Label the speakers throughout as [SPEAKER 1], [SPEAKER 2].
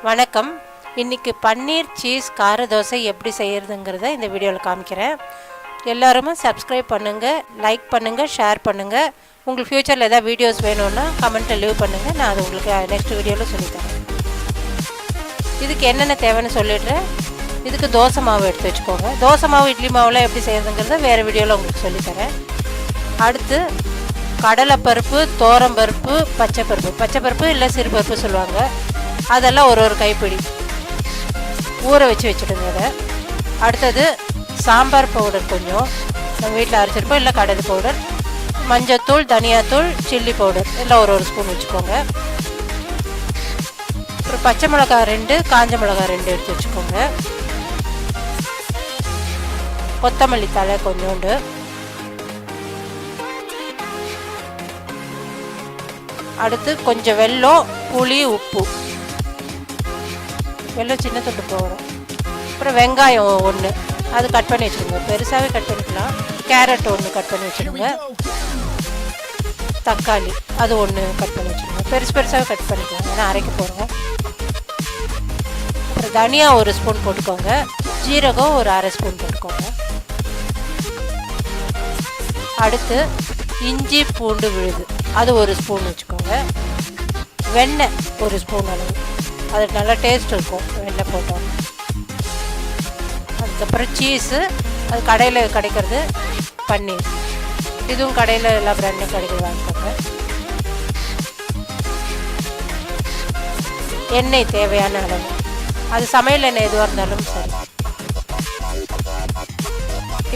[SPEAKER 1] வணக்கம். இன்றைக்கி பன்னீர் சீஸ் கார தோசை எப்படி செய்கிறதுங்கிறத இந்த வீடியோவில் காமிக்கிறேன். எல்லோருமே சப்ஸ்கிரைப் பண்ணுங்கள், லைக் பண்ணுங்கள், ஷேர் பண்ணுங்கள். உங்களுக்கு ஃப்யூச்சரில் எதாவது வீடியோஸ் வேணும்னா கமெண்ட்டில் லீவ் பண்ணுங்கள். நான் அது உங்களுக்கு நெக்ஸ்ட் வீடியோவில் சொல்லித்தரேன். இதுக்கு என்னென்ன தேவைன்னு சொல்லிடுறேன். இதுக்கு தோசை மாவு எடுத்து வச்சுக்கோங்க. தோசை மாவு இட்லி மாவுலாம் எப்படி செய்கிறதுங்கிறத வேறு வீடியோவில் உங்களுக்கு சொல்லித்தரேன். அடுத்து கடலைப்பருப்பு, தோரம்பருப்பு, பச்சைப்பருப்பு இல்லை சிறுபருப்பு சொல்லுவாங்க, அதெல்லாம் ஒரு கைப்பிடி ஊற வச்சுடுங்க. அதை அடுத்தது சாம்பார் பவுடர் கொஞ்சம் நம்ம வீட்டில் அரைச்சிருப்போம், இல்லை கடலை பவுடர், மஞ்சத்தூள், தனியாத்தூள், சில்லி பவுடர் எல்லாம் ஒரு ஸ்பூன் வச்சுக்கோங்க. அப்புறம் பச்சை மிளகா 2, காஞ்ச மிளகா 2 எடுத்து வச்சுக்கோங்க. கொத்தமல்லி தழை கொஞ்சோண்டு, அடுத்து கொஞ்சம் வெல்லம், புளி, உப்பு. வெல்லம் சின்ன துண்டு போகிறோம். அப்புறம் வெங்காயம் 1 அது கட் பண்ணி வச்சுருங்க, பெருசாகவே கட் பண்ணிக்கலாம். கேரட் 1 கட் பண்ணி வச்சுருங்க. தக்காளி அது 1 கட் பண்ணி வச்சுருங்க, பெருசாகவே கட் பண்ணிக்கலாம், ஏன்னா அரைக்க போகிறோம். அப்புறம் தனியா 1 ஸ்பூன் போட்டுக்கோங்க, ஜீரகம் ஒரு அரை ஸ்பூன் போட்டுக்கோங்க. அடுத்து இஞ்சி பூண்டு விழுது அது 1 ஸ்பூன் வச்சுக்கோங்க. வெண்ணெய் 1 ஸ்பூன் அளவு, அது நல்லா டேஸ்ட் இருக்கும் வெண்ணெய் போட்டோம். அதுக்கப்புறம் சீஸு, அது கடையில் கிடைக்கிறது. பன்னீர் இதுவும் கடையில் எல்லா பிராண்டும் கிடைக்கிறது, வாங்கிக்கோங்க. எண்ணெய் தேவையான அளவு, அது சமையல் எண்ணெய் எதுவாக இருந்தாலும் சரி.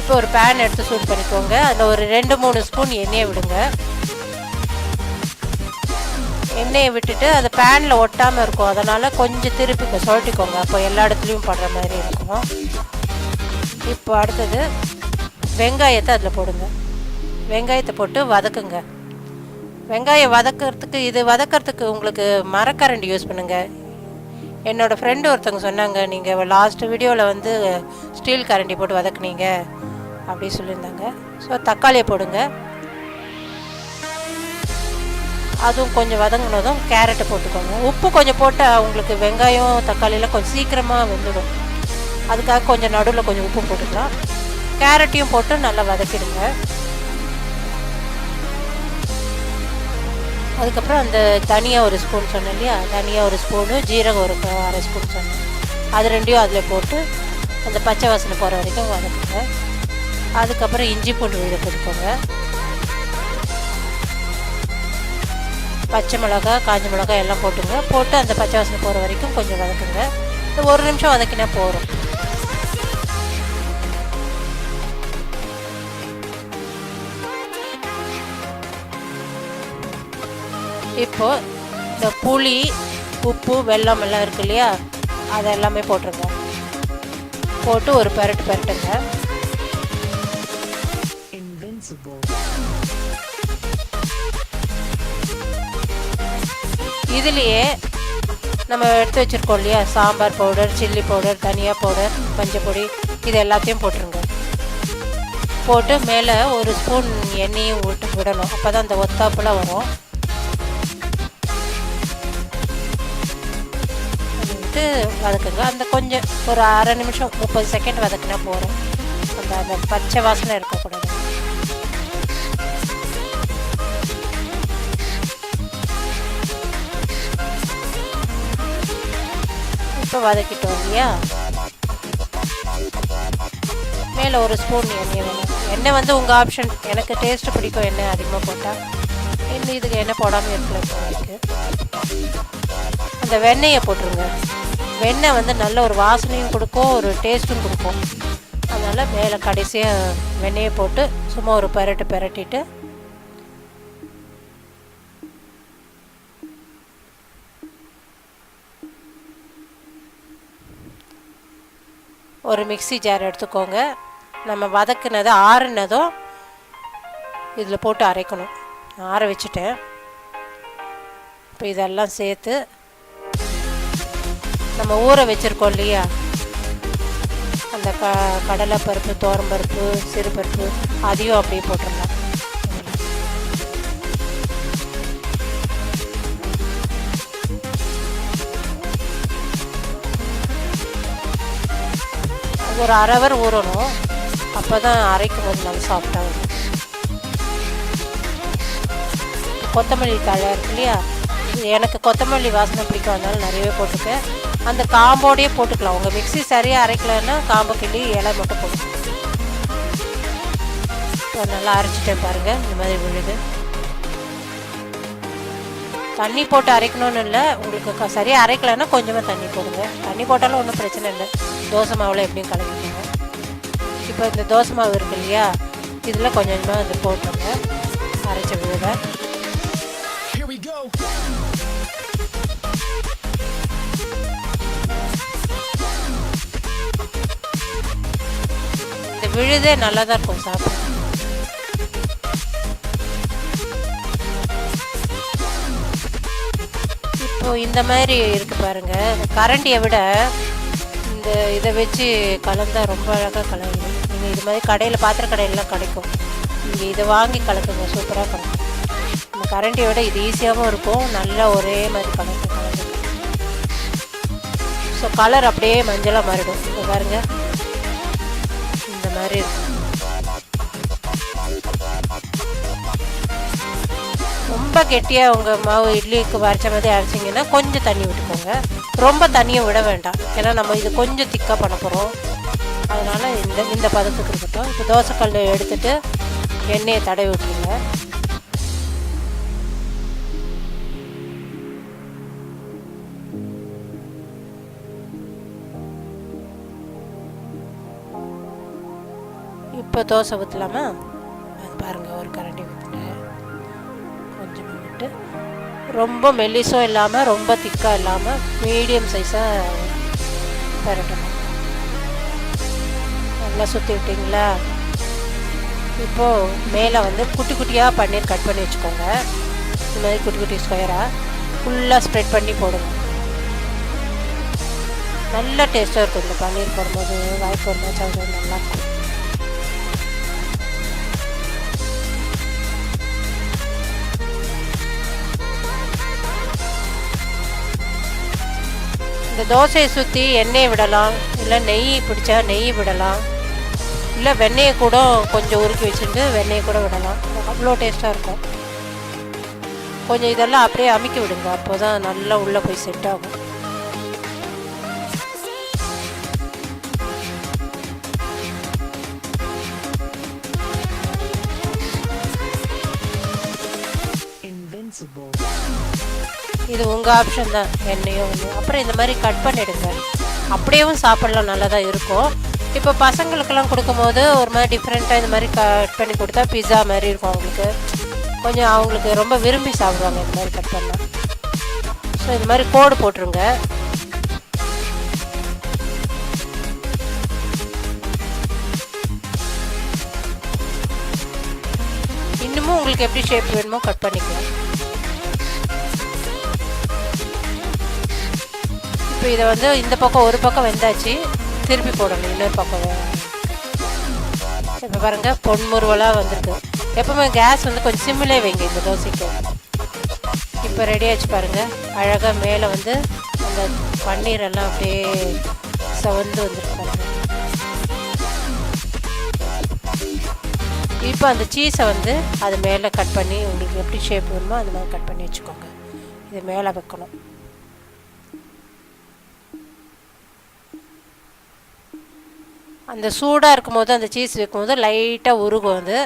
[SPEAKER 1] இப்போ ஒரு பேன் எடுத்து சூடு பண்ணிக்கோங்க. அதில் ஒரு 2-3 ஸ்பூன் எண்ணெயை விடுங்க. எண்ணெயை விட்டுட்டு அது பேனில் ஒட்டாமல் இருக்கும், அதனால் கொஞ்சம் திருப்பி சுழட்டிக்கோங்க, அப்போ எல்லா இடத்துலையும் படுற மாதிரி இருக்கும். இப்போ அடுத்தது வெங்காயத்தை அதில் போடுங்க. வெங்காயத்தை போட்டு வதக்குங்க. வெங்காயம் வதக்கிறதுக்கு உங்களுக்கு மரக்கரண்டி யூஸ் பண்ணுங்கள். என்னோடய ஃப்ரெண்டு ஒருத்தவங்க சொன்னாங்க, நீங்கள் லாஸ்ட் வீடியோவில் ஸ்டீல் கரண்டி போட்டு வதக்குனீங்க அப்படி சொல்லியிருந்தாங்க. ஸோ தக்காளியை போடுங்க. அதுவும் கொஞ்சம் வதங்கினதும் கேரட்டை போட்டுக்கோங்க. உப்பு கொஞ்சம் போட்டால் உங்களுக்கு வெங்காயம் தக்காளியெல்லாம் கொஞ்சம் சீக்கிரமாக வெந்துடும், அதுக்காக கொஞ்சம் நடுவில் கொஞ்சம் உப்பு போட்டுக்கலாம். கேரட்டையும் போட்டு நல்லா வதக்கிடுங்க. அதுக்கப்புறம் அந்த தனியாக 1 ஸ்பூன் சொன்னேன் இல்லையா, தனியாக 1 ஸ்பூனு, ஜீரகம் ஒரு அரை ஸ்பூன் சொன்னேன், அது 2யும் அதில் போட்டு அந்த பச்சை வாசனை போகிற வரைக்கும் வதக்குங்க. அதுக்கப்புறம் இஞ்சி பூண்டு விழுத போட்டுக்கோங்க. பச்சை மிளகா, காஞ்ச மிளகா எல்லாம் போட்டு அந்த பச்சை வாசனை போகிற வரைக்கும் கொஞ்சம் வதக்குங்க. 1 நிமிஷம் வதக்கினா போகிறோம். இப்போது இந்த புளி, உப்பு, வெல்லம் எல்லாம் இருக்கு இல்லையா, அதை எல்லாமே போட்டுருங்க. போட்டு ஒரு பெரட்டுங்க. இதுலேயே நம்ம எடுத்து வச்சுருக்கோம் இல்லையா, சாம்பார் பவுடர், சில்லி பவுடர், தனியா பவுடர், மஞ்சள் பொடி, இது எல்லாத்தையும் போட்டுருங்க. போட்டு மேலே 1 ஸ்பூன் எண்ணெயும் விடணும், அப்போ தான் அந்த ஒத்தாப்புலாம் வரும். அது வதக்குங்க. அந்த கொஞ்சம் ஒரு அரை நிமிஷம் 30 செகண்ட் வதக்குனா போகிறோம், அந்த பச்சை வாசனை இருக்கக்கூடாது. இப்போ வதக்கிட்டோம் இல்லையா, மேலே 1 ஸ்பூன் எண்ணெய் வேணும். எண்ணெய் உங்கள் ஆப்ஷன், எனக்கு டேஸ்ட்டு பிடிக்கும் எண்ணெய் அதிகமாக போட்டால். இதுக்கு எண்ணெய் போடாமல் இருக்கலாம். அந்த வெண்ணெயை போட்டுருங்க. வெண்ணெய் நல்ல ஒரு வாசனையும் கொடுக்கும், ஒரு டேஸ்ட்டும் கொடுக்கும். அதனால் மேலே கடைசியாக வெண்ணெயை போட்டு சும்மா ஒரு பெரட்டிட்டு ஒரு மிக்ஸி ஜார் எடுத்துக்கோங்க. நம்ம வதக்குனதை ஆறுனதும் இதில் போட்டு அரைக்கணும். ஆற வச்சுட்டேன். இப்போ இதெல்லாம் சேர்த்து நம்ம ஊற வச்சுருக்கோம் இல்லையா, அந்த கடலைப்பருப்பு, தோரம்பருப்பு, சிறுபருப்பு, அதையும் அப்படியே போட்டுடலாம். ஒரு அரை ஹவர் ஊறணும். அப்போ தான் அரைக்கும் போது நல்லா சாஃப்டாக இருக்கும். கொத்தமல்லி தழை இருக்கு இல்லையா, எனக்கு கொத்தமல்லி வாசனை பிடிக்கும், அதனால நிறையவே போட்டுருக்கேன். அந்த காம்போடையே போட்டுக்கலாம். உங்கள் மிக்ஸி சரியாக அரைக்கலைன்னா காம்பை கிள்ளி இலை மட்டும் போட்டுக்கலாம். இப்போ நல்லா அரைச்சிட்டேன் பாருங்கள், இந்த மாதிரி விழுது. தண்ணி போட்டு அரைக்கணும்னு இல்லை, உங்களுக்கு சரியாக அரைக்கலைன்னா கொஞ்சமாக தண்ணி போடுங்க. தண்ணி போட்டாலும் ஒன்றும் பிரச்சனை இல்லை, தோசை மாவில் எப்படியும் கலக்கிக்கோங்க. இப்போ இந்த தோசை மாவு இருக்கு இல்லையா, இதில் கொஞ்சமாக இது போட்டுருங்க அரைச்ச விழுதை. இந்த விழுதே நல்லா தான் இருக்கும் சாப்பிட. இப்போ இந்த மாதிரி இருக்கு பாருங்க, கரண்டியை விட இந்த இதை வச்சு கலந்தா ரொம்ப அழகாக கலந்துடும். நீங்கள் இது மாதிரி கடையில் பாத்திர கடையிலலாம் கிடைக்கும், நீங்கள் இதை வாங்கி கலக்குங்க, சூப்பராக கலக்கும். இந்த கரண்டியை விட இது ஈஸியாகவும் இருக்கும், நல்லா ஒரே மாதிரி கலந்து. ஸோ கலர் அப்படியே மஞ்சளாக மாறிடும். இப்போ பாருங்க, இந்த மாதிரி இருக்கும். ரொம்ப கெட்டியாக உங்கள் மாவு இட்லிக்கு வரைச்ச மாதிரி அரைச்சிங்கன்னா கொஞ்சம் தண்ணி விட்டுக்கோங்க. ரொம்ப தண்ணியை விட வேண்டாம், ஏன்னா நம்ம இது கொஞ்சம் திக்காக பண்ண போகிறோம். அதனால் இந்த பதத்துக்கு இருக்கட்டும். இப்போ தோசைக்கல் எடுத்துகிட்டு எண்ணெயை தடவி விட்டுருங்க. இப்போ தோசை ஊற்றலாமா? அது பாருங்கள், ஒரு கரண்டி ஊற்றிட்டேன். கொஞ்சம் விட்டு ரொம்ப மெல்லிஸும் இல்லாமல் ரொம்ப திக்காக இல்லாமல் மீடியம் சைஸாக பரட்டணும். நல்லா சுற்றி விட்டிங்களா? இப்போது மேலே வந்து குட்டி குட்டியாக பன்னீர் கட் பண்ணி வச்சுக்கோங்க. இந்த மாதிரி குட்டி குட்டி ஸ்கொயராக ஃபுல்லாக ஸ்ப்ரெட் பண்ணி போடுங்க. நல்ல டேஸ்ட்டாக இருக்கும். இந்த பன்னீர் போடும்போது வாய்க்கு ஒரு மேட்ச் ஆகுது, நல்லாயிருக்கும். இந்த தோசையை சுற்றி எண்ணெயை விடலாம், இல்லை நெய் பிடிச்சா நெய் விடலாம், இல்லை வெண்ணெயை கூட கொஞ்சம் உருக்கி வச்சுட்டு வெண்ணெயை கூட விடலாம். அவ்வளோ டேஸ்ட்டாக இருக்கும். கொஞ்சம் இதெல்லாம் அப்படியே அமுக்கி விடுங்க, அப்போ தான் நல்லா உள்ளே போய் செட் ஆகும். இது உங்கள் ஆப்ஷன் தான், எண்ணெயோ ஒன்று. அப்புறம் இந்த மாதிரி கட் பண்ணிவிடுங்க, அப்படியேவும் சாப்பிட்லாம், நல்லா தான் இருக்கும். இப்போ பசங்களுக்கெல்லாம் கொடுக்கும்போது ஒரு மாதிரி டிஃப்ரெண்ட்டாக இந்த மாதிரி கட் பண்ணி கொடுத்தா பிஸா மாதிரி இருக்கும். அவங்களுக்கு கொஞ்சம் அவங்களுக்கு ரொம்ப விரும்பி சாப்பிடுவாங்க இந்த மாதிரி கட் பண்ணால். ஸோ இந்த மாதிரி கோடு போட்டுருங்க. இன்னமும் உங்களுக்கு எப்படி ஷேப் வேணுமோ கட் பண்ணிக்கலாம். இப்போ இதை வந்து இந்த பக்கம் ஒரு பக்கம் வெந்தாச்சு, திருப்பி போடணும் இன்னொரு பக்கம். இப்போ பாருங்கள், பொன்முருவலாக வந்திருக்கு. எப்பவுமே கேஸ் வந்து கொஞ்சம் சிம்மிலே வைங்க இந்த தோசைக்கு. இப்போ ரெடியாச்சு பாருங்கள், அழகாக மேலே வந்து அந்த பன்னீர் எல்லாம் அப்படியே சவந்து வந்துருக்கு பாருங்கள். இப்போ அந்த சீஸை வந்து அது மேலே கட் பண்ணி உங்களுக்கு எப்படி ஷேப் வேணுமோ அந்த மாதிரி கட் பண்ணி வச்சுக்கோங்க. இது மேலே வைக்கணும். அந்த சூடாக இருக்கும் போது அந்த சீஸ் வைக்கும்போது லைட்டாக உருகும். அது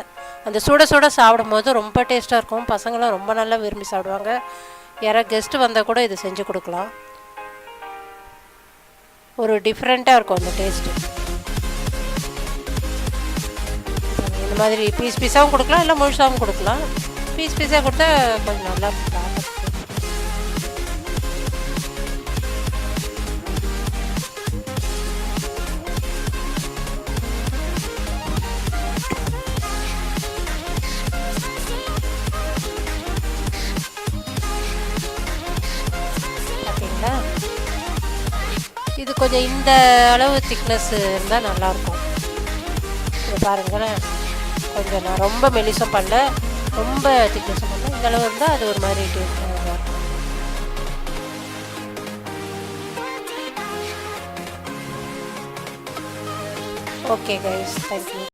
[SPEAKER 1] அந்த சுட சுட சாப்பிடும் போது ரொம்ப டேஸ்ட்டாக இருக்கும். பசங்களாம் ரொம்ப நல்லா விரும்பி சாப்பிடுவாங்க. யாராவது கெஸ்ட்டு வந்தால் கூட இது செஞ்சு கொடுக்கலாம். ஒரு டிஃப்ரெண்ட்டாக இருக்கும் அந்த டேஸ்ட்டு. இந்த மாதிரி பீஸ் பீஸாகவும் கொடுக்கலாம், இல்லை முழுசாகவும் கொடுக்கலாம். பீஸ் பீஸாக கொடுத்தா கொஞ்சம் நல்லா இது கொஞ்சம் இந்த அளவு திக்னஸ் இருந்தால் நல்லாயிருக்கும். இது பாருங்களேன், கொஞ்சம் நான் ரொம்ப மெலிசும் பண்ணல, ரொம்ப திக்னஸும் பண்ணல, இந்த அளவு இருந்தால் அது ஒரு மாதிரி டேஸ்ட் நல்லாயிருக்கும். Okay guys, thank you.